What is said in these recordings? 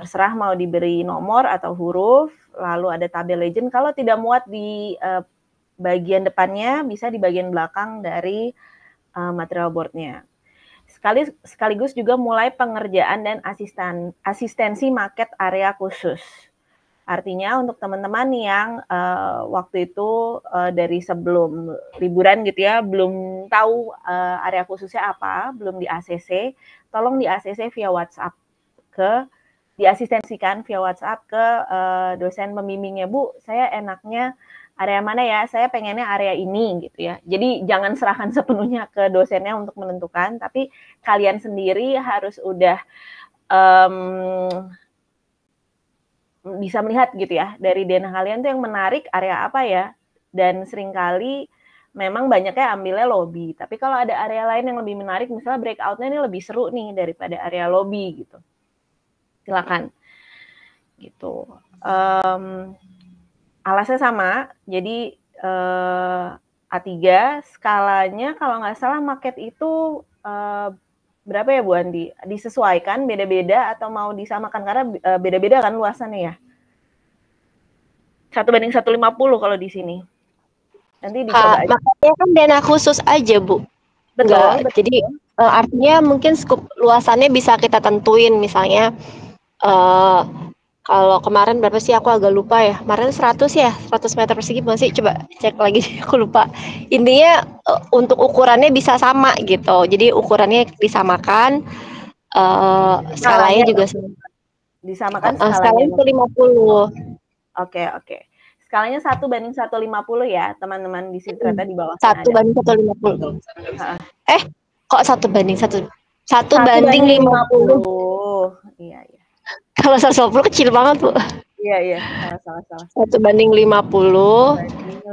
terserah mau diberi nomor atau huruf, lalu ada tabel legend. Kalau tidak muat di bagian depannya, bisa di bagian belakang dari material boardnya. Sekaligus juga mulai pengerjaan dan asistensi market area khusus. Artinya untuk teman-teman yang waktu itu dari sebelum liburan gitu ya, belum tahu area khususnya apa, belum di ACC, tolong di ACC via WhatsApp diasistensikan via WhatsApp ke dosen pembimbingnya, Bu, saya enaknya area mana ya, saya pengennya area ini gitu ya. Jadi jangan serahkan sepenuhnya ke dosennya untuk menentukan, tapi kalian sendiri harus udah bisa melihat gitu ya, dari denah kalian tuh yang menarik area apa ya, dan seringkali memang banyaknya ambilnya lobby, tapi kalau ada area lain yang lebih menarik, misalnya breakout-nya ini lebih seru nih daripada area lobby gitu, silakan gitu. Alasnya sama, jadi A3, skalanya kalau nggak salah market itu berapa ya Bu Andi? Disesuaikan beda-beda atau mau disamakan karena beda-beda kan luasannya ya? 1:150 kalau di sini. Nanti dicoba aja. Makanya kan dana khusus aja Bu. Betul. Jadi artinya mungkin skup luasannya bisa kita tentuin, misalnya kalau kemarin berapa sih, aku agak lupa ya. Kemarin 100 ya, 100 meter persegi masih, coba cek lagi, aku lupa. Intinya untuk ukurannya bisa sama gitu. Jadi ukurannya disamakan, skalanya juga disamakan skalanya 150. Oke. Skalanya 1:150 ya, teman-teman di sini ternyata di bawah 1:150. Kok 1:1 1:50. Iya. Kalau 150 kecil banget Bu. Iya, salah. 1:50.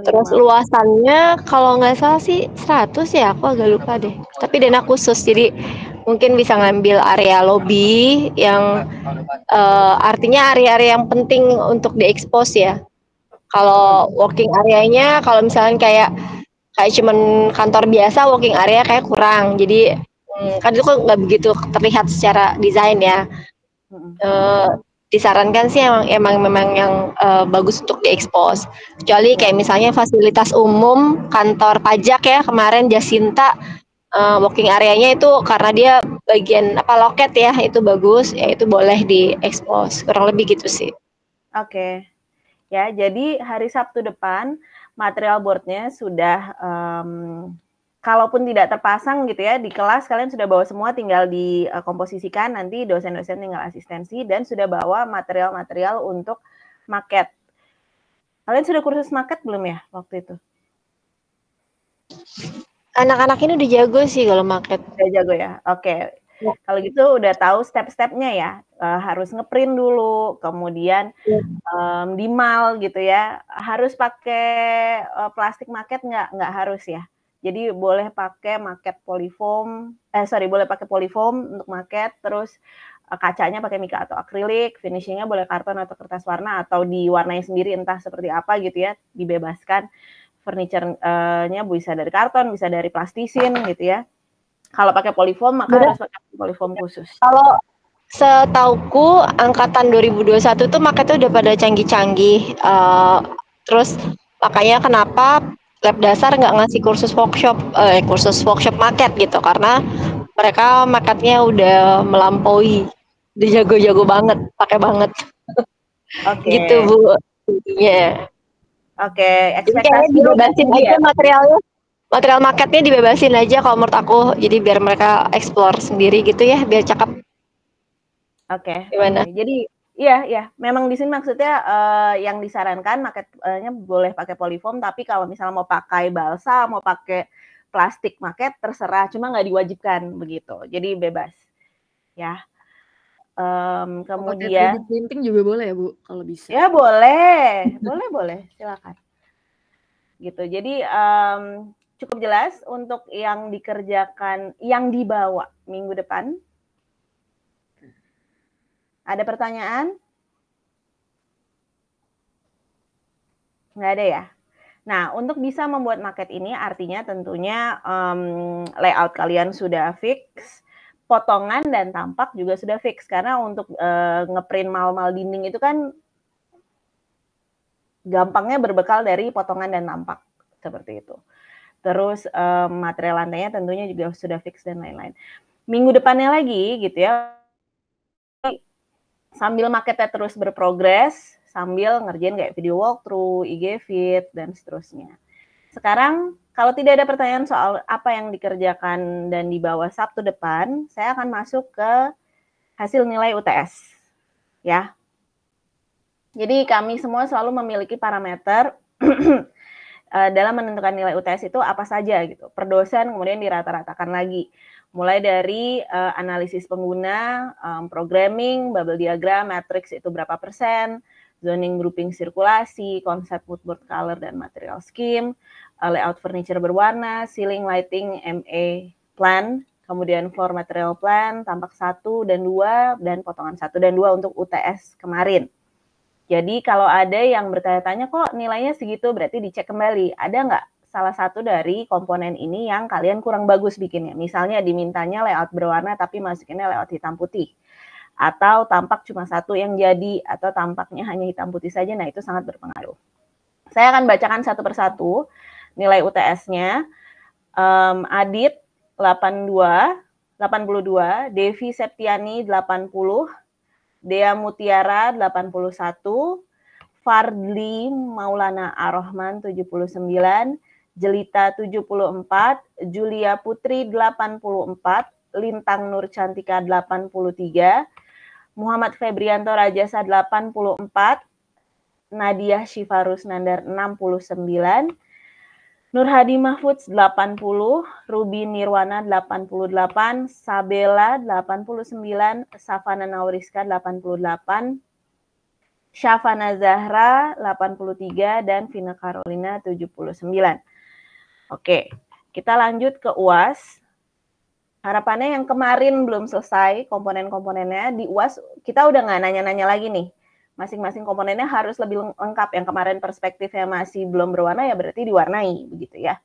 Terus luasannya kalau nggak salah sih 100 ya, aku agak lupa deh. Tapi dana khusus, jadi mungkin bisa ngambil area lobby yang artinya area-area yang penting untuk diekspos ya. Kalau working areanya, kalau misalnya kayak cuman kantor biasa, working area kayak kurang. Jadi kan itu kok nggak begitu terlihat secara desain ya. Disarankan sih emang yang bagus untuk diekspos. Kecuali kayak misalnya fasilitas umum, kantor pajak ya, kemarin Jasinta working areanya itu karena dia bagian loket ya, itu bagus, ya itu boleh diekspos. Kurang lebih gitu sih. Oke. Ya, jadi hari Sabtu depan material boardnya sudah kalaupun tidak terpasang gitu ya, di kelas kalian sudah bawa semua, tinggal dikomposisikan, nanti dosen-dosen tinggal asistensi, dan sudah bawa material-material untuk market. Kalian sudah kursus market belum ya waktu itu? Anak-anak ini udah jago sih kalau market. Udah jago ya? Oke. Kalau gitu udah tahu step-stepnya ya, harus ngeprint dulu, kemudian di mall gitu ya, harus pakai plastik market nggak harus ya. Jadi boleh pakai market polyfoam, boleh pakai polyfoam untuk market, terus kacanya pakai mika atau akrilik, finishingnya boleh karton atau kertas warna atau diwarnai sendiri entah seperti apa gitu ya, dibebaskan. Furniture-nya bisa dari karton, bisa dari plastisin gitu ya. Kalau pakai polyfoam maka harus pakai polyfoam khusus. Kalau setauku angkatan 2021 tuh marketnya udah pada canggih-canggih. Terus makanya kenapa lab dasar nggak ngasih kursus workshop market gitu, karena mereka marketnya udah melampaui, udah jago-jago banget, pakai banget. Gitu Bu. Oke, ekspektasi dibebasin aja materialnya. Material marketnya dibebasin aja kalau menurut aku, jadi biar mereka explore sendiri gitu ya, biar cakep. Oke. Jadi iya, memang di sini maksudnya yang disarankan marketnya boleh pakai polyfoam, tapi kalau misalnya mau pakai balsa, mau pakai plastik market terserah, cuma nggak diwajibkan begitu. Jadi bebas, ya. Kemudian 3D printing juga boleh ya Bu, kalau bisa? Ya boleh, silakan. Gitu. Jadi cukup jelas untuk yang dikerjakan, yang dibawa minggu depan. Ada pertanyaan? Nggak ada ya? Nah, untuk bisa membuat market ini artinya tentunya layout kalian sudah fix, potongan dan tampak juga sudah fix, karena untuk ngeprint mal-mal dinding itu kan gampangnya berbekal dari potongan dan tampak, seperti itu. Terus material lantainya tentunya juga sudah fix dan lain-lain. Minggu depannya lagi gitu ya, sambil marketnya terus berprogres, sambil ngerjain kayak video walkthrough, IG feed, dan seterusnya. Sekarang kalau tidak ada pertanyaan soal apa yang dikerjakan dan dibawa Sabtu depan, saya akan masuk ke hasil nilai UTS. Ya. Jadi kami semua selalu memiliki parameter dalam menentukan nilai UTS itu apa saja gitu. Per dosen kemudian dirata-ratakan lagi. Mulai dari analisis pengguna, programming, bubble diagram, matrix itu berapa persen, zoning, grouping, sirkulasi, konsep moodboard, color, dan material scheme, layout furniture berwarna, ceiling, lighting, MA plan, kemudian floor material plan, tampak 1 dan 2, dan potongan 1 dan 2 untuk UTS kemarin. Jadi kalau ada yang bertanya-tanya kok nilainya segitu, berarti dicek kembali, ada nggak salah satu dari komponen ini yang kalian kurang bagus bikinnya. Misalnya dimintanya layout berwarna tapi masukinnya layout hitam putih. Atau tampak cuma satu yang jadi, atau tampaknya hanya hitam putih saja, nah itu sangat berpengaruh. Saya akan bacakan satu persatu nilai UTS-nya. Adit 82, Devi Septiani 80, Dea Mutiara 81, Fardli Maulana Ar-Rahman 79, Jelita 74, Julia Putri 84, Lintang Nur Cantika 83, Muhammad Febrianto Rajasa 84, Nadia Syifarus Nandar 69, Nur Hadi Mahfudz 80, Ruby Nirwana 88, Sabela 89, Safana Nauriska 88, Syafana Zahra 83, dan Vina Carolina 79. Oke, kita lanjut ke UAS. Harapannya yang kemarin belum selesai komponen-komponennya, di UAS kita udah nggak nanya-nanya lagi nih. Masing-masing komponennya harus lebih lengkap. Yang kemarin perspektifnya masih belum berwarna, ya berarti diwarnai, begitu ya.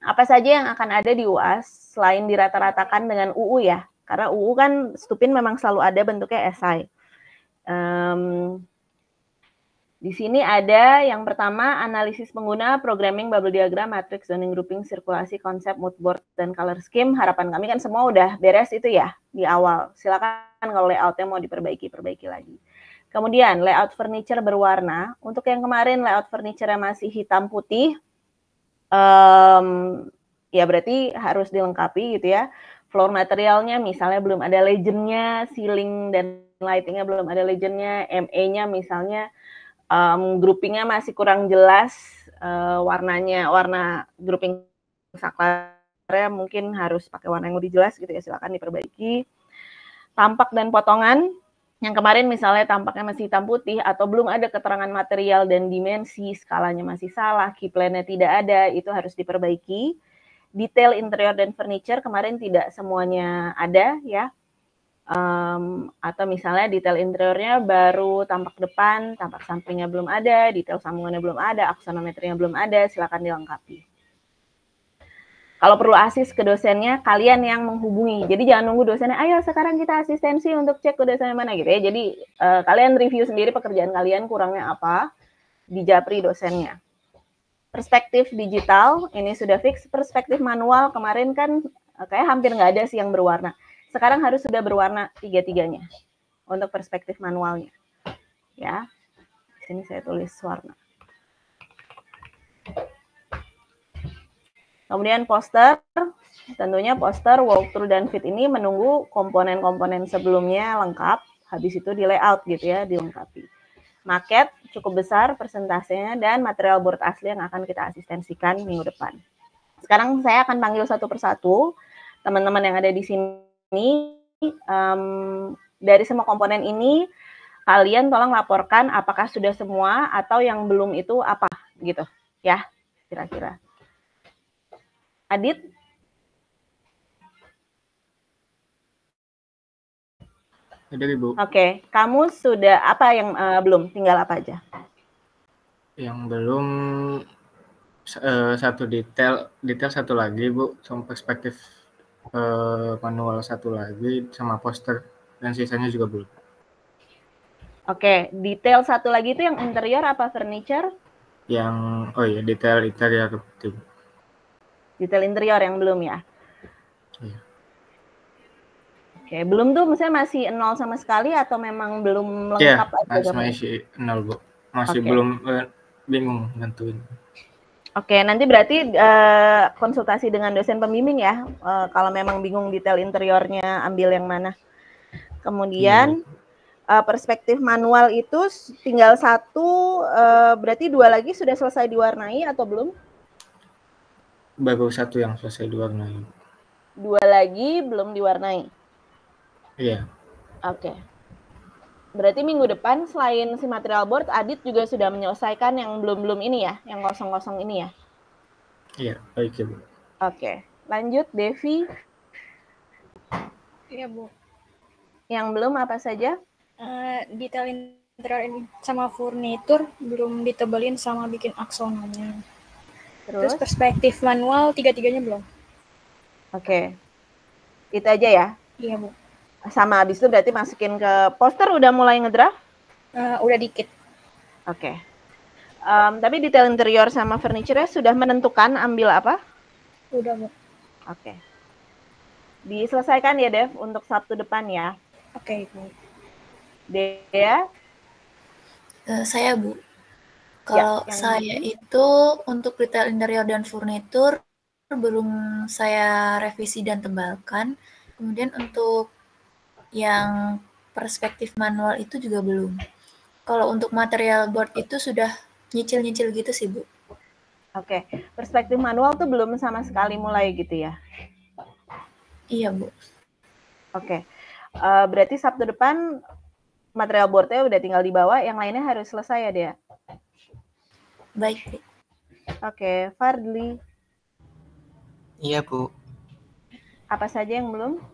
Apa saja yang akan ada di UAS selain dirata-ratakan dengan UU ya? Karena UU kan Stupin memang selalu ada bentuknya esai. Di sini ada yang pertama analisis pengguna, programming, bubble diagram, matrix, zoning, grouping, sirkulasi, konsep, moodboard, dan color scheme. Harapan kami kan semua udah beres itu ya di awal. Silakan kalau layoutnya mau diperbaiki, perbaiki lagi. Kemudian layout furniture berwarna. Untuk yang kemarin layout furniture masih hitam putih, ya berarti harus dilengkapi gitu ya. Floor materialnya misalnya belum ada legendnya, ceiling dan lightingnya belum ada legendnya, MA-nya misalnya groupingnya masih kurang jelas, warnanya, warna grouping saklarnya mungkin harus pakai warna yang lebih jelas gitu ya, silakan diperbaiki. Tampak dan potongan, yang kemarin misalnya tampaknya masih hitam putih atau belum ada keterangan material dan dimensi, skalanya masih salah, key plan-nya tidak ada, itu harus diperbaiki. Detail interior dan furniture kemarin tidak semuanya ada ya. Atau misalnya detail interiornya baru tampak depan, tampak sampingnya belum ada, detail sambungannya belum ada, aksonometrinya belum ada, silakan dilengkapi. Kalau perlu asis ke dosennya, kalian yang menghubungi. Jadi jangan nunggu dosennya, ayo sekarang kita asistensi untuk cek ke dosennya mana gitu ya. Jadi kalian review sendiri pekerjaan kalian kurangnya apa, dijapri dosennya. Perspektif digital, ini sudah fix. Perspektif manual, kemarin kan kayak hampir nggak ada sih yang berwarna. Sekarang harus sudah berwarna tiga-tiganya untuk perspektif manualnya. Ya, di sini saya tulis warna. Kemudian poster, tentunya poster, walkthrough, dan fit ini menunggu komponen-komponen sebelumnya lengkap, habis itu di layout gitu ya, dilengkapi. Maket cukup besar persentasenya, dan material board asli yang akan kita asistensikan minggu depan. Sekarang saya akan panggil satu persatu teman-teman yang ada di sini. Dari semua komponen ini kalian tolong laporkan apakah sudah semua atau yang belum itu apa gitu ya, kira-kira. Adit? Ada Ibu. Oke, kamu sudah apa yang belum? Tinggal apa aja? Yang belum satu detail satu lagi Bu, sama perspektif manual satu lagi sama poster, dan sisanya juga belum. Oke, detail satu lagi itu yang interior apa furniture? Detail interior itu. Detail interior yang belum ya? Iya. Oke, belum tuh misalnya masih 0 sama sekali atau memang belum Iya, lengkap aja gambarnya? masih 0, Bu. Masih Oke. belum bingung nentuin. Oke, nanti berarti konsultasi dengan dosen pembimbing ya. Kalau memang bingung detail interiornya, ambil yang mana. Kemudian perspektif manual itu tinggal satu, berarti 2 lagi sudah selesai diwarnai atau belum? Baru satu yang selesai diwarnai. 2 lagi belum diwarnai. Iya. Oke. Berarti minggu depan selain si material board, Adit juga sudah menyelesaikan yang belum ini ya, yang kosong-kosong ini ya? Iya, baik ya, Bu. Oke. Lanjut, Devi. Iya, Bu. Yang belum apa saja? Detail interior sama furnitur belum ditebelin sama bikin aksonanya. Terus perspektif manual tiga-tiganya belum. Oke. Itu aja ya? Iya, Bu. Sama habis itu berarti masukin ke poster udah mulai ngedraft? Udah dikit. Oke. Tapi detail interior sama furniture-nya sudah menentukan ambil apa? Udah, Bu. Oke. Diselesaikan ya, Dev, untuk Sabtu depan ya. Oke, Bu. Dea? Saya, Bu. Kalau saya itu untuk detail interior dan furnitur belum saya revisi dan tebalkan. Kemudian untuk yang perspektif manual itu juga belum. Kalau untuk material board itu sudah nyicil-nyicil gitu sih, Bu. Oke. Perspektif manual tuh belum sama sekali mulai gitu ya? Iya, Bu. Oke. Berarti Sabtu depan material board-nya udah tinggal dibawa, yang lainnya harus selesai ya, Dea? Baik, Bu. Oke. Fardly? Iya, Bu. Apa saja yang belum?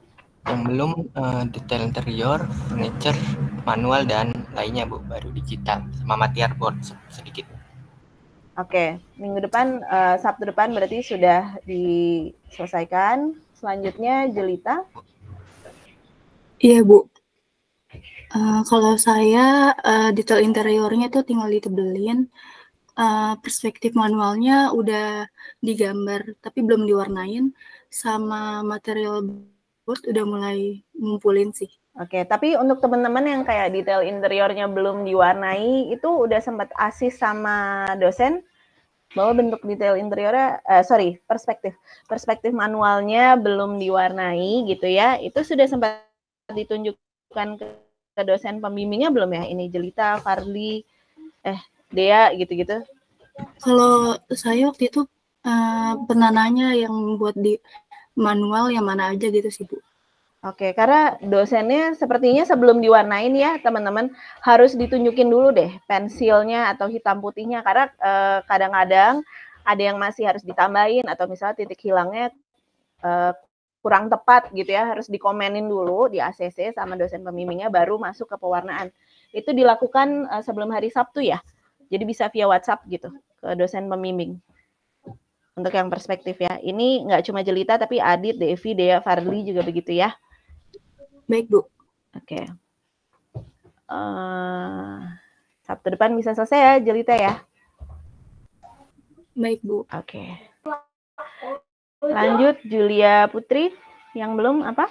Yang belum detail interior, furniture, manual, dan lainnya, Bu. Baru digital, sama material board sedikit. Oke. Minggu depan, Sabtu depan berarti sudah diselesaikan. Selanjutnya, Jelita? Iya, Bu. Kalau saya detail interiornya tuh tinggal ditebelin, perspektif manualnya udah digambar tapi belum diwarnain, sama material board udah mulai ngumpulin sih. Oke, tapi untuk teman-teman yang kayak detail interiornya belum diwarnai, itu udah sempat asis sama dosen bahwa bentuk detail interiornya, perspektif manualnya belum diwarnai gitu ya, itu sudah sempat ditunjukkan ke dosen pembimbingnya belum ya? Ini Jelita, Farli, Dea gitu-gitu. Kalau saya waktu itu pernah nanya yang buat di manual yang mana aja gitu sih, Bu. Oke, karena dosennya sepertinya sebelum diwarnain ya teman-teman harus ditunjukin dulu deh pensilnya atau hitam putihnya, karena kadang-kadang ada yang masih harus ditambahin atau misalnya titik hilangnya kurang tepat gitu ya, harus dikomenin dulu di ACC sama dosen pembimbingnya baru masuk ke pewarnaan. Itu dilakukan sebelum hari Sabtu ya, jadi bisa via WhatsApp gitu ke dosen pembimbing. Untuk yang perspektif ya, ini nggak cuma Jelita tapi Adit, Devi, Dea, Farli juga begitu ya. Baik, Bu. Oke. Sabtu depan bisa selesai ya, Jelita ya? Baik, Bu. Oke. Lanjut, Julia Putri. Yang belum apa?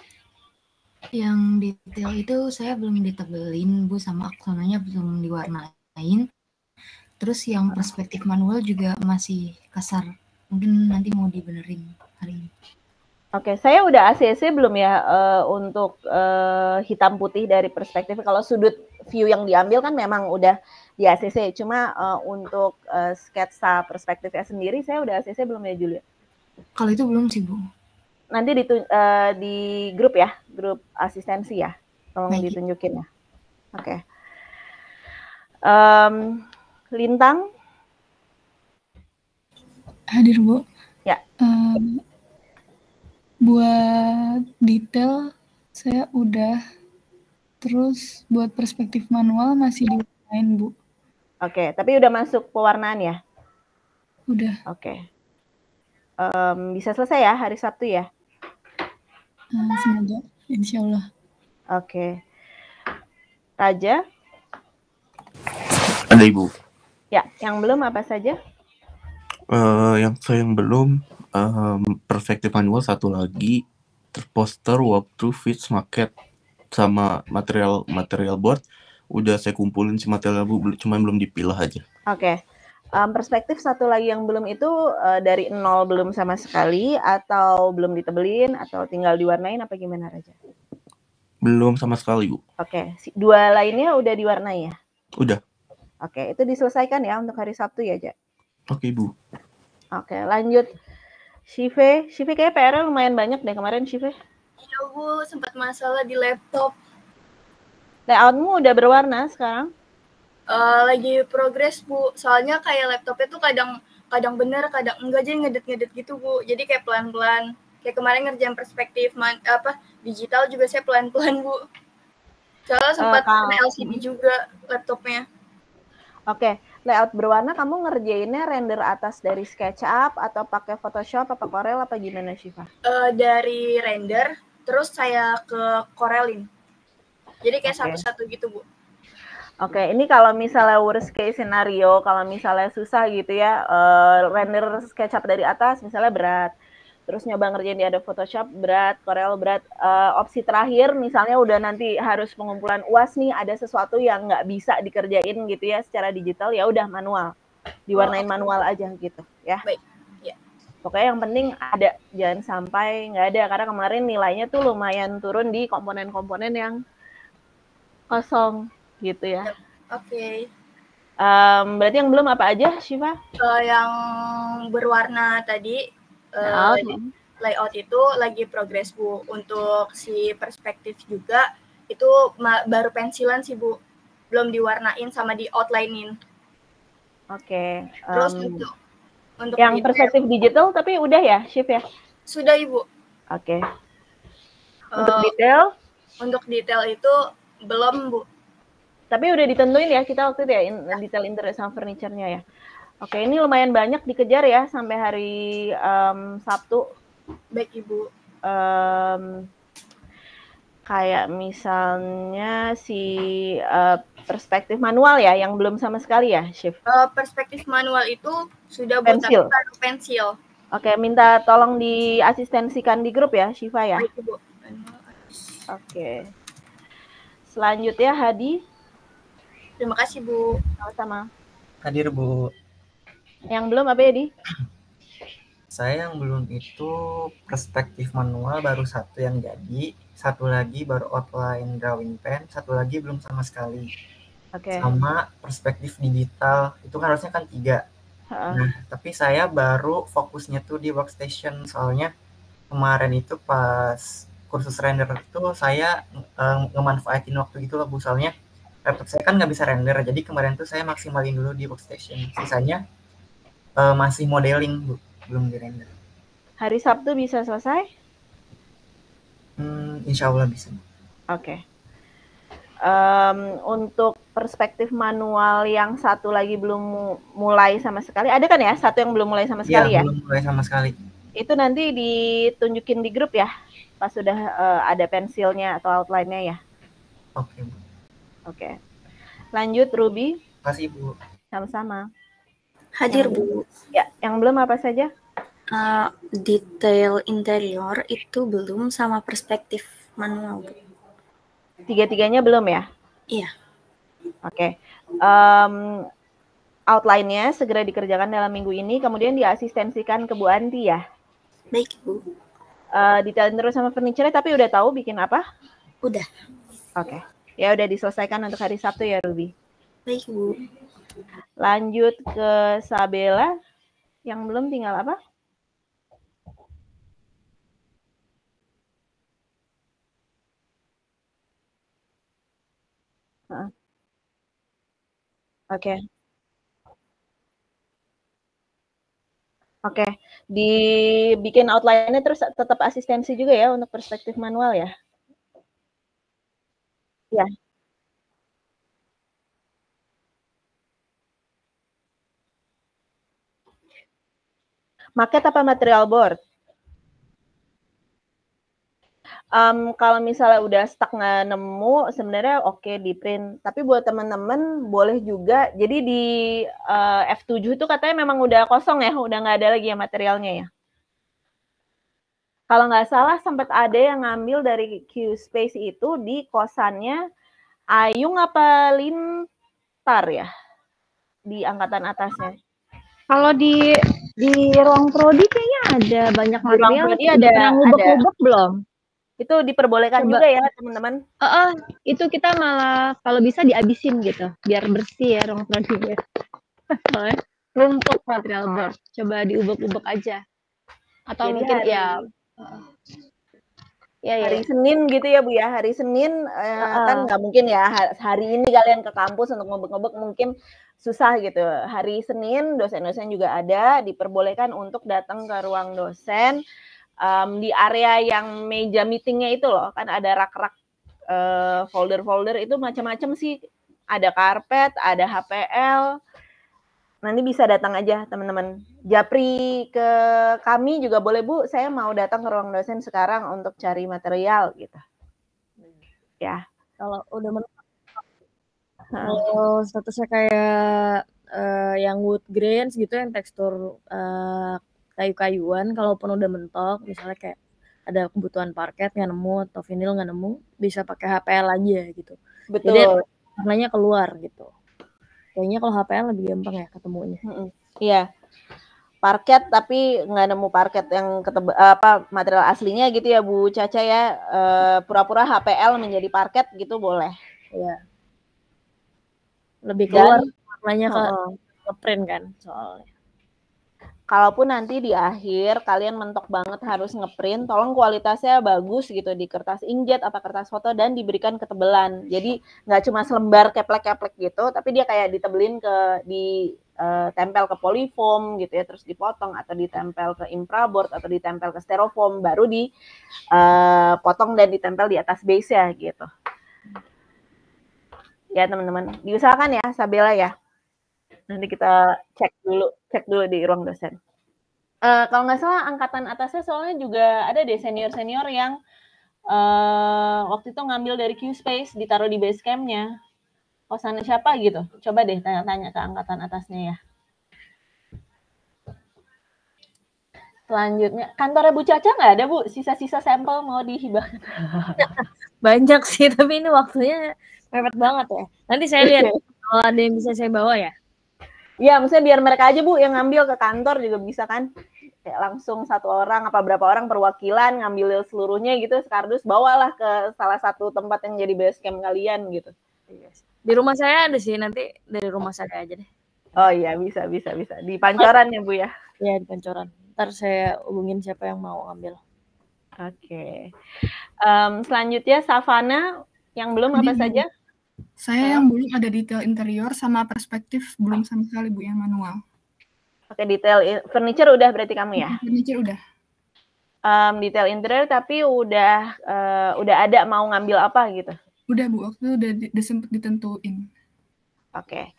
Yang detail itu saya belum ditebelin, Bu, sama aksonanya belum diwarnain. Terus yang perspektif manual juga masih kasar. Mungkin nanti mau dibenerin hari ini. Oke, saya udah ACC belum ya untuk hitam putih dari perspektif. Kalau sudut view yang diambil kan memang udah di ACC. Cuma untuk sketsa perspektifnya sendiri saya udah ACC belum ya, Julia? Kalau itu belum sih, Bu. Nanti di grup ya, grup asistensi ya. Tolong ditunjukin ya. Oke. Lintang? Hadir, Bu. Ya. Buat detail saya udah, terus buat perspektif manual masih diwarnain, Bu. Oke, tapi udah masuk pewarnaan ya? Udah. Oke. Bisa selesai ya hari Sabtu ya? Semoga, insya Allah. Oke. Raja? Ada Ibu. Ya, yang belum apa saja? Yang belum, perspektif manual satu lagi, poster, walkthrough, pitch, market, sama material board. Udah saya kumpulin si material Bu, cuman belum dipilah aja. Oke. Perspektif satu lagi yang belum itu dari nol belum sama sekali, atau belum ditebelin, atau tinggal diwarnain, apa gimana Raja? Belum sama sekali Bu. Oke. Dua lainnya udah diwarnai ya? Udah. Oke, itu diselesaikan ya untuk hari Sabtu ya, Ja? Oke Bu. Oke, lanjut. Shive kayak PR-nya lumayan banyak deh kemarin, Shive. Iya Bu, sempat masalah di laptop. Layoutmu udah berwarna sekarang? Lagi progres Bu, soalnya kayak laptopnya tuh kadang bener, kadang enggak, jadi ngedit gitu Bu. Jadi kayak pelan-pelan. Kayak kemarin ngerjain perspektif digital juga saya pelan-pelan Bu. Soalnya sempat kena LCD juga laptopnya. Oke, layout berwarna kamu ngerjainnya render atas dari SketchUp atau pakai Photoshop apa Corel apa gimana Shiva? Dari render, terus saya ke Corelin. Jadi kayak satu-satu gitu Bu. Oke, ini kalau misalnya worst case scenario, kalau misalnya susah gitu ya, render SketchUp dari atas misalnya berat, terus nyoba ngerjain di Adobe Photoshop berat, Corel berat, opsi terakhir misalnya udah nanti harus pengumpulan UAS nih, ada sesuatu yang nggak bisa dikerjain gitu ya secara digital, ya udah manual, diwarnain manual aja gitu ya. Baik. Ya. Pokoknya yang penting ada, jangan sampai nggak ada, karena kemarin nilainya tuh lumayan turun di komponen-komponen yang kosong gitu ya. Oke. Berarti yang belum apa aja, Shiva? Yang berwarna tadi, layout itu lagi progres Bu. Untuk si perspektif juga itu baru pensilan sih Bu, belum diwarnain sama di outline-in. Oke. Terus untuk yang detail, perspektif digital tapi udah ya, Shiv ya? Sudah Ibu. Oke. Untuk detail? Untuk detail itu belum Bu. Tapi udah ditentuin ya kita waktu itu ya, detail interior sama furniture-nya ya. Oke, ini lumayan banyak dikejar ya sampai hari Sabtu. Baik Ibu. Kayak misalnya si perspektif manual ya, yang belum sama sekali ya, Shiv? Perspektif manual itu sudah Bu, tapi baru pensil. Oke, minta tolong diasistensikan di grup ya, Shiva ya? Baik Ibu. Oke. Selanjutnya Hadi. Terima kasih Bu. Sama-sama. Hadir Bu. Yang belum apa ya, Di? Saya yang belum itu perspektif manual baru satu yang jadi, satu lagi baru outline drawing pen, satu lagi belum sama sekali. Oke. Sama perspektif digital, itu kan harusnya kan 3. Nah, tapi saya baru fokusnya tuh di workstation, soalnya kemarin itu pas kursus render itu saya ngemanfaatin waktu gitu loh Bu, soalnya laptop saya kan nggak bisa render, jadi kemarin tuh saya maksimalin dulu di workstation, sisanya masih modeling Bu, belum di render. Hari Sabtu bisa selesai? Insya Allah bisa. Oke. Untuk perspektif manual yang satu lagi belum mulai sama sekali, ada kan ya? Satu yang belum mulai sama sekali ya? Belum mulai sama sekali. Itu nanti ditunjukin di grup ya, pas sudah ada pensilnya atau outline-nya ya? Oke Bu. Oke. Lanjut Ruby. Terima kasih Bu. Sama-sama. Hadir Bu. Ya, yang belum apa saja? Detail interior itu belum sama perspektif manual Bu. Tiga-tiganya belum ya? Iya. Oke. Outline-nya segera dikerjakan dalam minggu ini, kemudian diasistensikan ke Bu Anti ya? Baik Bu. Detailin terus sama furniture, tapi udah tahu bikin apa? Udah. Oke. Ya udah diselesaikan untuk hari Sabtu ya Ruby. Baik Bu. Lanjut ke Sabella. Yang belum tinggal apa? Oke. Oke, dibikin outline-nya terus tetap asistensi juga ya untuk perspektif manual ya? Ya. Maket apa material board? Kalau misalnya udah stuck nggak nemu, sebenarnya oke di print. Tapi buat teman-teman boleh juga. Jadi di F7 itu katanya memang udah kosong ya, udah nggak ada lagi ya materialnya ya. Kalau nggak salah sempat ada yang ngambil dari QSpace itu di kosannya Ayung apa Lintar ya, di angkatan atasnya. Kalau di ruang prodi kayaknya ada banyak Di ruang material. prodi Udah ada pernah ngubek-ngubek belum? Itu diperbolehkan Coba. juga ya teman-teman. Itu kita malah kalau bisa dihabisin gitu, biar bersih ya ruang prodinya. Soalnya numpuk material board. Coba diubek-ubek aja. Atau Jadi mungkin hari Senin gitu ya Bu ya, hari Senin kan nggak mungkin ya hari ini kalian ke kampus untuk ngobek-ngobek, mungkin susah gitu. Hari Senin dosen-dosen juga ada, diperbolehkan untuk datang ke ruang dosen di area yang meja meetingnya itu loh, kan ada rak-rak folder-folder itu macam-macam sih, ada karpet, ada HPL. Nanti bisa datang aja teman-teman. Japri ke kami juga boleh Bu, saya mau datang ke ruang dosen sekarang untuk cari material gitu. Ya. Kalau udah mentok. Kalau statusnya kayak yang wood grains gitu, yang tekstur kayu-kayuan, kalaupun udah mentok, misalnya kayak ada kebutuhan parket nggak nemu atau vinil nggak nemu, bisa pakai HPL aja gitu. Betul. Jadi warnanya keluar gitu. Kayaknya kalau HPL lebih gampang ya ketemunya. Iya. Parket tapi nggak nemu parket yang material aslinya gitu ya Bu Caca ya. Pura-pura HPL menjadi parket gitu boleh. Iya. Lebih keluar warnanya ke ngeprint kan soalnya. Kalaupun nanti di akhir kalian mentok banget harus ngeprint, tolong kualitasnya bagus gitu di kertas inkjet atau kertas foto dan diberikan ketebalan. Jadi nggak cuma selembar keplek-keplek gitu, tapi dia kayak ditebelin ditempel ke polyfoam gitu ya, terus dipotong atau ditempel ke infraboard atau ditempel ke styrofoam, baru dipotong dan ditempel di atas base ya gitu. Ya teman-teman, diusahakan ya Sabella ya. Nanti kita cek dulu di ruang dosen. Kalau nggak salah angkatan atasnya soalnya juga ada deh senior-senior yang waktu itu ngambil dari QSpace, ditaruh di base camp-nya. Kosannya siapa gitu? Coba deh tanya-tanya ke angkatan atasnya ya. Selanjutnya, kantornya Bu Caca nggak ada Bu? Sisa-sisa sampel mau dihibahkan? Banyak sih, tapi ini waktunya mepet banget ya. Nanti saya lihat kalau ada yang bisa saya bawa ya. Iya, maksudnya biar mereka aja Bu yang ngambil ke kantor juga bisa kan? Kayak langsung satu orang apa berapa orang perwakilan ngambil seluruhnya gitu, sekardus bawalah ke salah satu tempat yang jadi base camp kalian gitu. Di rumah saya ada sih, nanti dari rumah saya aja deh. Oh iya, bisa. Di Pancoran ya Bu ya? Iya, di Pancoran. Ntar saya hubungin siapa yang mau ngambil. Oke. Selanjutnya Savana, yang belum apa saja? Saya yang belum ada detail interior sama perspektif belum sama sekali Bu, yang manual. Oke, detail furniture udah berarti kamu ya? Furniture udah. Detail interior tapi udah ada mau ngambil apa gitu? Udah Bu, waktu udah sempet ditentuin. Oke.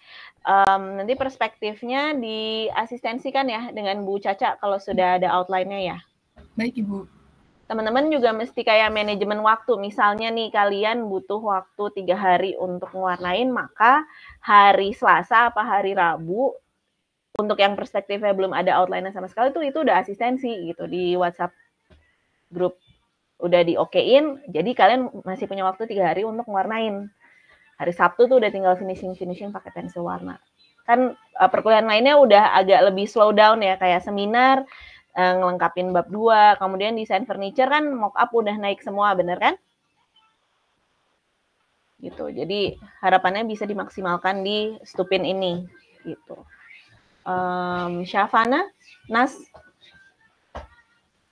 Nanti perspektifnya diasistensikan ya dengan Bu Caca kalau sudah ada outline-nya ya. Baik Ibu. Teman-teman juga mesti kayak manajemen waktu. Misalnya nih kalian butuh waktu 3 hari untuk mewarnain, maka hari Selasa apa hari Rabu untuk yang perspektifnya belum ada outline-nya sama sekali itu udah asistensi gitu di WhatsApp grup. Udah di-okein, jadi kalian masih punya waktu 3 hari untuk mewarnain. Hari Sabtu tuh udah tinggal finishing pakai pensil warna. Kan perkuliahan lainnya udah agak lebih slow down ya, kayak seminar, ngelengkapin bab 2, kemudian desain furniture kan mock up udah naik semua, bener kan? Gitu. Jadi harapannya bisa dimaksimalkan di Stupin ini gitu. Syafana, Nas?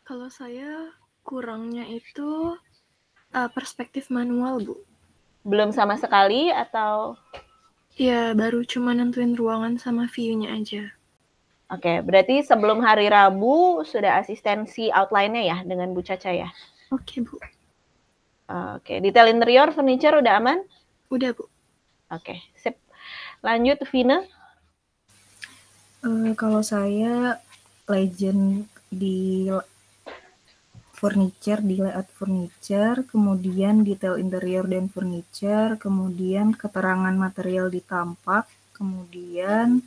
Kalau saya kurangnya itu perspektif manual, Bu. Belum sama sekali atau? Ya, baru cuma nentuin ruangan sama view-nya aja. Oke, berarti sebelum hari Rabu sudah asistensi outline-nya ya dengan Bu Caca ya? Oke, Bu. Oke, detail interior, furniture udah aman? Udah, Bu. Oke, sip. Lanjut, Vina. Kalau saya legend di furniture di layout furniture, kemudian detail interior dan furniture, kemudian keterangan material di tampak, kemudian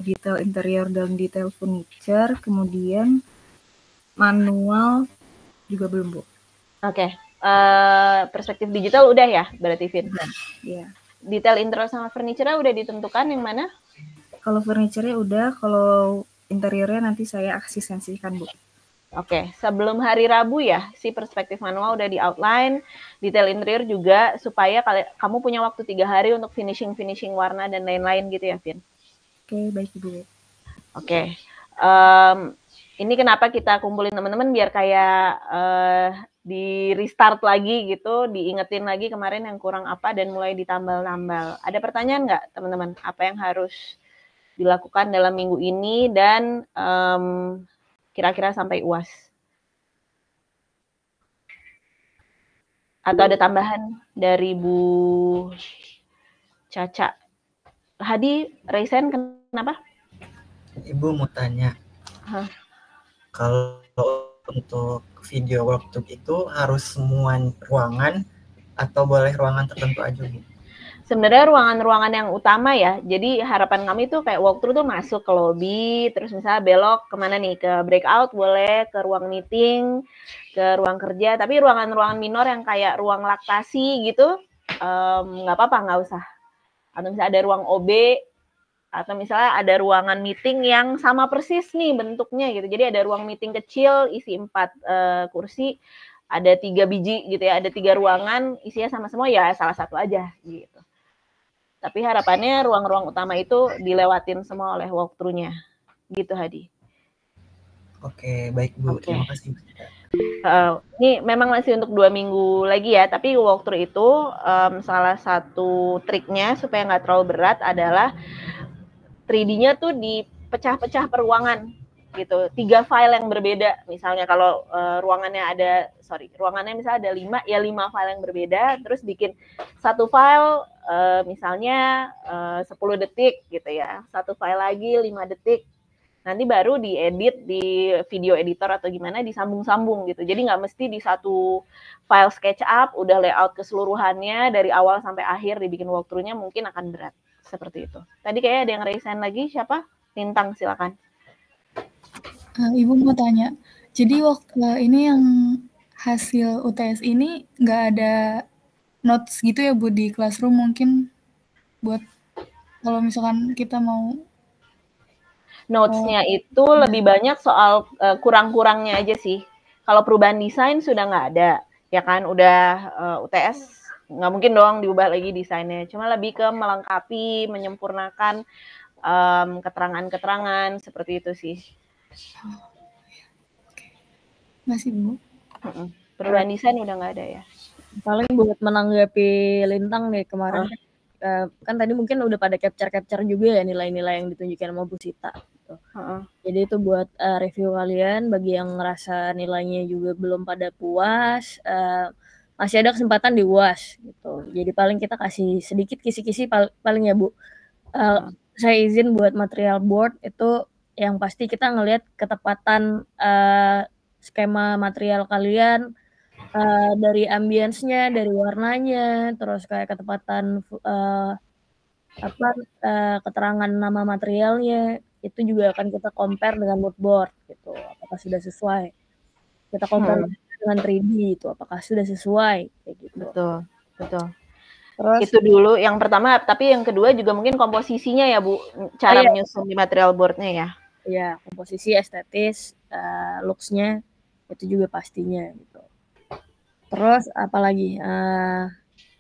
detail interior dan detail furniture, kemudian manual juga belum, Bu. Oke. Perspektif digital udah ya berarti, Vin? Iya. Detail interior sama furniture udah ditentukan yang mana? Kalau furniture-nya udah, kalau interiornya nanti saya asistensikan, Bu. Oke, sebelum hari Rabu ya, si perspektif manual udah di outline, detail interior juga, supaya kamu punya waktu 3 hari untuk finishing warna dan lain-lain gitu ya, Vin? Oke, baik Ibu. Oke. Ini kenapa kita kumpulin teman-teman biar kayak di restart lagi gitu, diingetin lagi kemarin yang kurang apa dan mulai ditambal-tambal. Ada pertanyaan nggak teman-teman? Apa yang harus dilakukan dalam minggu ini dan kira-kira sampai UAS? Atau ada tambahan dari Bu Caca? Hadi, Reisen kenapa? Ibu mau tanya. Kalau untuk video workshop itu harus semua ruangan atau boleh ruangan tertentu aja, Bu? Sebenarnya ruangan-ruangan yang utama ya, jadi harapan kami tuh kayak walkthrough tuh masuk ke lobby, terus misalnya belok kemana nih, ke breakout boleh, ke ruang meeting, ke ruang kerja, tapi ruangan-ruangan minor yang kayak ruang laktasi gitu, nggak apa-apa, nggak usah. Atau misalnya ada ruang OB, atau misalnya ada ruangan meeting yang sama persis nih bentuknya gitu, jadi ada ruang meeting kecil, isi 4 kursi, ada 3 biji gitu ya, ada 3 ruangan, isinya sama semua ya salah satu aja gitu. Tapi harapannya ruang-ruang utama itu dilewatin semua oleh walkthrough-nya. Gitu, Hadi. Oke, baik Bu. Oke. Terima kasih. Ini memang masih untuk 2 minggu lagi ya, tapi walkthrough itu salah satu triknya supaya nggak terlalu berat adalah 3D-nya tuh dipecah-pecah per ruangan gitu. 3 file yang berbeda. Misalnya kalau ruangannya misalnya ada 5, ya 5 file yang berbeda, terus bikin satu file misalnya 10 detik gitu ya. Satu file lagi 5 detik. Nanti baru diedit di video editor atau gimana, disambung-sambung gitu. Jadi nggak mesti di satu file SketchUp udah layout keseluruhannya dari awal sampai akhir dibikin walkthrough-nya, mungkin akan berat. Seperti itu. Tadi kayaknya ada yang resign lagi, siapa? Lintang, silakan. Ibu mau tanya, jadi waktu ini yang hasil UTS ini nggak ada notes gitu ya Bu di Classroom mungkin buat kalau misalkan kita mau Notes-nya itu lebih banyak soal kurang-kurangnya aja sih. Kalau perubahan desain sudah nggak ada, ya kan? Udah UTS nggak mungkin dong diubah lagi desainnya. Cuma lebih ke melengkapi, menyempurnakan keterangan-keterangan seperti itu sih. Masih Bu. Perubahan desain udah nggak ada ya. Paling buat menanggapi Lintang nih kemarin kan tadi mungkin udah pada capture juga ya nilai-nilai yang ditunjukkan sama Bu Sita. Gitu. Jadi itu buat review kalian bagi yang ngerasa nilainya juga belum pada puas, masih ada kesempatan di UAS gitu. Jadi paling kita kasih sedikit kisi-kisi paling ya Bu. Saya izin buat material board itu yang pasti kita ngelihat ketepatan skema material kalian dari ambience-nya, dari warnanya, terus kayak ketepatan keterangan nama materialnya itu juga akan kita compare dengan mood board gitu. Apakah sudah sesuai? Kita compare dengan 3D itu apakah sudah sesuai kayak gitu. Betul. Terus itu dulu yang pertama, tapi yang kedua juga mungkin komposisinya ya Bu, cara menyusun di material board-nya ya. Iya, komposisi estetis, looks-nya itu juga pastinya gitu. Terus apalagi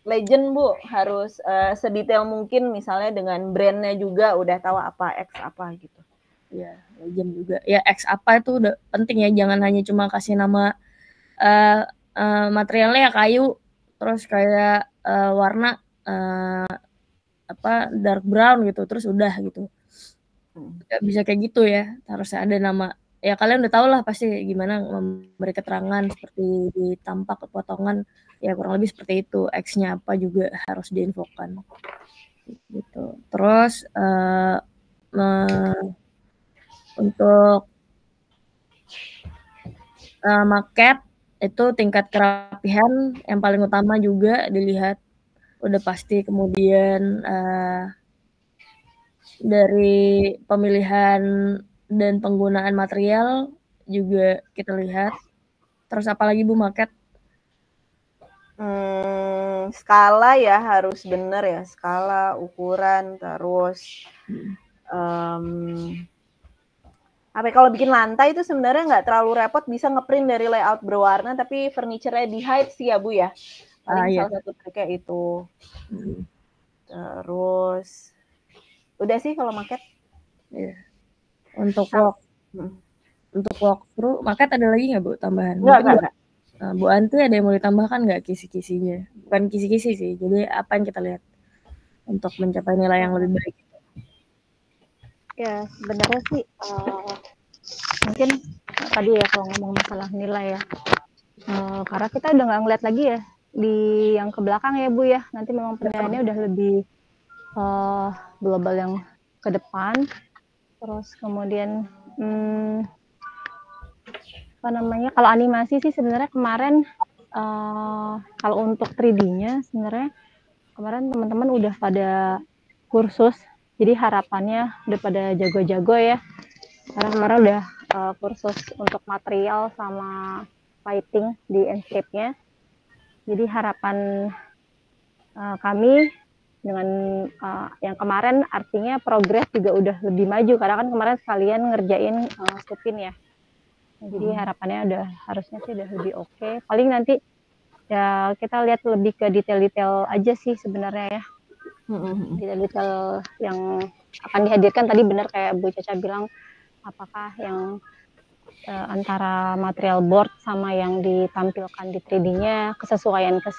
legend Bu, harus sedetail mungkin misalnya dengan brand-nya juga udah tahu apa X apa gitu. Ya, legend juga. Ya X apa itu udah penting ya, jangan hanya cuma kasih nama materialnya ya kayu, terus kayak warna dark brown gitu, terus udah gitu. Gak bisa kayak gitu ya, harus ada nama. Ya kalian udah tahu lah pasti gimana memberi keterangan seperti di tampak potongan, ya kurang lebih seperti itu. X-nya apa juga harus diinfokan. Gitu. Terus untuk Maket itu tingkat kerapihan yang paling utama juga dilihat, udah pasti. Kemudian dari pemilihan dan penggunaan material juga kita lihat. Terus apa lagi Bu, maket? Skala ya harus bener ya, skala, ukuran, terus apa kalau bikin lantai itu sebenarnya nggak terlalu repot, bisa ngeprint dari layout berwarna, tapi furniture-nya di hide sih ya Bu ya. Paling Iya. salah satu triknya itu. Terus udah sih kalau maket. Iya. Untuk walkthrough, maket ada lagi nggak Bu tambahan? Enggak. Bu Anti ada yang mau ditambahkan nggak kisi-kisinya? Bukan kisi-kisi sih, jadi apa yang kita lihat untuk mencapai nilai yang lebih baik? Ya sebenarnya sih mungkin tadi ya kalau ngomong masalah nilai ya, karena kita udah nggak ngeliat lagi ya di yang ke belakang ya Bu ya, nanti memang penilaiannya udah lebih global yang ke depan. Terus kemudian apa namanya, kalau animasi sih sebenarnya kemarin kalau untuk 3D-nya sebenarnya kemarin teman-teman udah pada kursus, jadi harapannya udah pada jago-jago ya, karena kemarin udah kursus untuk material sama lighting di Enscape-nya. Jadi harapan kami dengan yang kemarin artinya progres juga udah lebih maju, karena kan kemarin sekalian ngerjain Supin ya. Jadi harapannya udah harusnya sih udah lebih oke. Paling nanti ya kita lihat lebih ke detail-detail aja sih sebenarnya ya. Detail-detail yang akan dihadirkan tadi benar kayak Bu Caca bilang, apakah yang antara material board sama yang ditampilkan di 3D-nya kesesuaian ke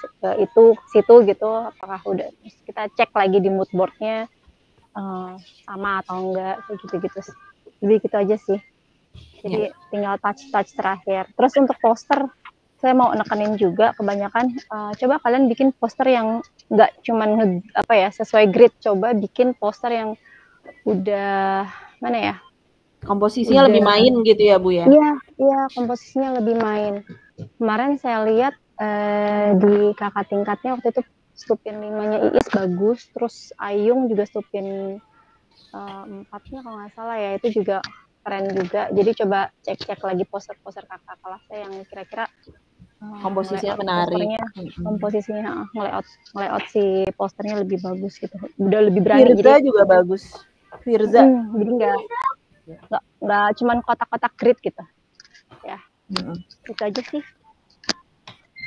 situ gitu, apakah udah, terus kita cek lagi di mood board-nya sama atau enggak, kayak gitu-gitu. Lebih gitu aja sih. Jadi tinggal touch terakhir. Terus untuk poster, saya mau nekenin juga kebanyakan coba kalian bikin poster yang nggak cuman sesuai grid, coba bikin poster yang udah mana ya, komposisinya lebih main gitu ya Bu ya. Iya komposisinya lebih main. Kemarin saya lihat di kakak tingkatnya waktu itu Supin 5-nya Iis bagus, terus Ayung juga Supin 4-nya kalau nggak salah ya, itu juga keren juga. Jadi coba cek lagi poster-poster kakak kelasnya yang kira-kira komposisinya menarik. Komposisinya layout si posternya lebih bagus gitu. Udah lebih berani. Firza jadi, juga bagus. Firza. Jadi nggak cuman kotak-kotak grid gitu. Ya. Itu aja sih.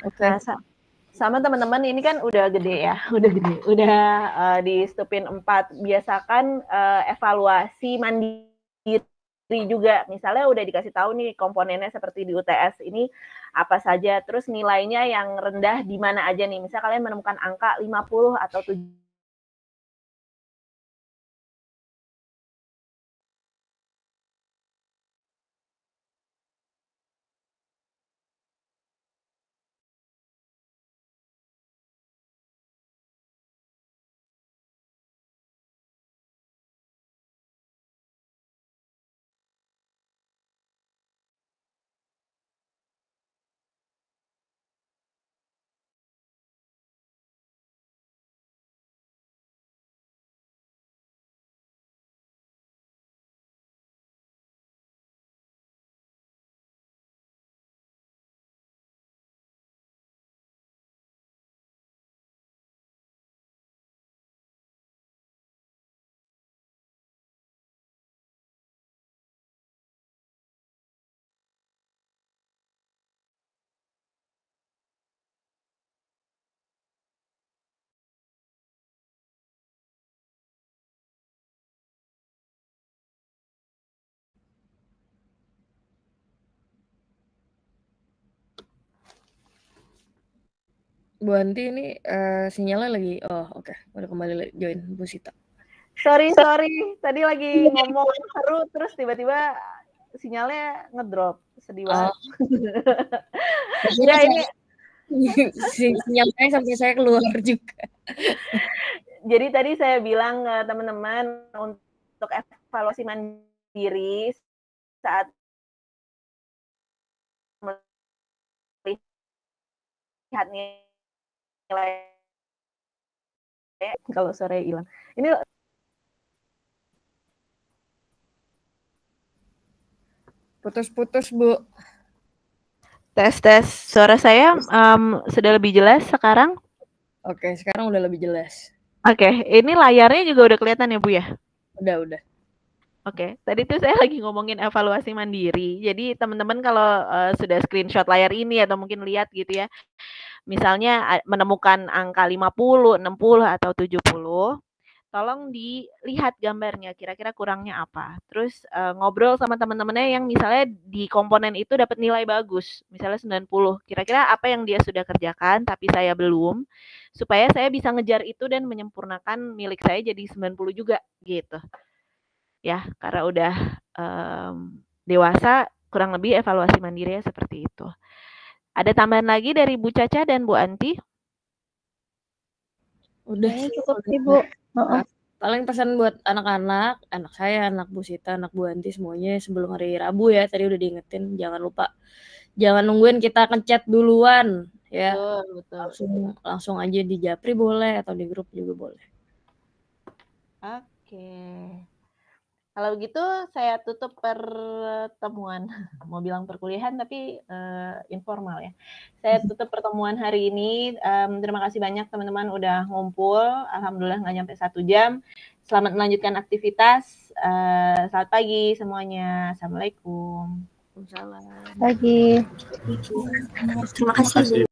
Oke. Nah, sama teman-teman ini kan udah gede ya, udah di Supin 4. Biasakan evaluasi mandiri juga, misalnya udah dikasih tahu nih komponennya seperti di UTS ini apa saja, terus nilainya yang rendah di mana aja nih, misal kalian menemukan angka 50 atau 7. Bu Anti ini sinyalnya lagi, oke. Udah kembali join Bu Sita. Sorry, tadi lagi ngomong seru terus tiba-tiba sinyalnya ngedrop, sedih banget. Ya ini sinyal saya sampai saya keluar juga. Jadi tadi saya bilang ke teman-teman untuk evaluasi mandiri saat lihat nilai kalau sore hilang. Ini putus-putus, Bu. tes suara saya sudah lebih jelas sekarang? Oke, sekarang udah lebih jelas. Oke, ini layarnya juga udah kelihatan ya, Bu ya? Udah. Oke, tadi tuh saya lagi ngomongin evaluasi mandiri. Jadi teman-teman kalau sudah screenshot layar ini atau mungkin lihat gitu ya, misalnya menemukan angka 50, 60, atau 70, tolong dilihat gambarnya, kira-kira kurangnya apa. Terus ngobrol sama teman-temannya yang misalnya di komponen itu dapat nilai bagus, misalnya 90. Kira-kira apa yang dia sudah kerjakan tapi saya belum, supaya saya bisa ngejar itu dan menyempurnakan milik saya jadi 90 juga gitu. Ya, karena udah dewasa, kurang lebih evaluasi mandiri ya seperti itu. Ada tambahan lagi dari Bu Caca dan Bu Anti? Udah cukup sih, Bu. Paling pesan buat anak-anak, anak saya, anak Bu Sita, anak Bu Anti semuanya sebelum hari Rabu ya, tadi udah diingetin, jangan lupa. Jangan nungguin kita ngechat duluan ya. Betul. Langsung aja di Japri boleh atau di grup juga boleh. Oke. Kalau begitu saya tutup pertemuan, mau bilang perkuliahan tapi informal ya. Saya tutup pertemuan hari ini. Terima kasih banyak teman-teman udah ngumpul. Alhamdulillah nggak nyampe 1 jam. Selamat melanjutkan aktivitas. Selamat pagi semuanya. Assalamualaikum. Pagi. Terima kasih.